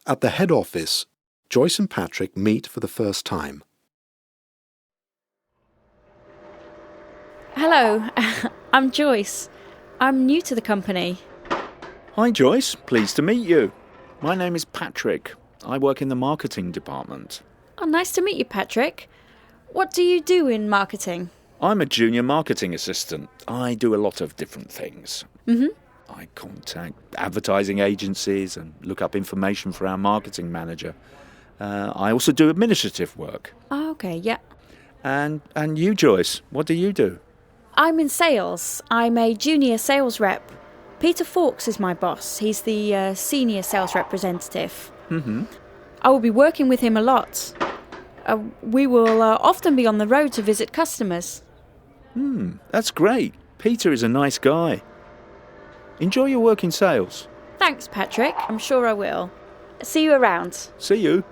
At the head office, Joyce and Patrick meet for the first time. Hello, I'm Joyce. I'm new to the company. Hi Joyce, pleased to meet you. My name is Patrick. I work in the marketing department. Oh, nice to meet you, Patrick. What do you do in marketing? I'm a junior marketing assistant. I do a lot of different things. I contact advertising agencies and look up information for our marketing manager. I also do administrative work. Oh, okay, yeah. And you, Joyce, what do you do? I'm in sales. I'm a junior sales rep. Peter Fawkes is my boss. He's the senior sales representative. I will be working with him a lot. We will often be on the road to visit customers. That's great. Peter is a nice guy. Enjoy your work in sales. Thanks, Patrick. I'm sure I will. See you around. See you.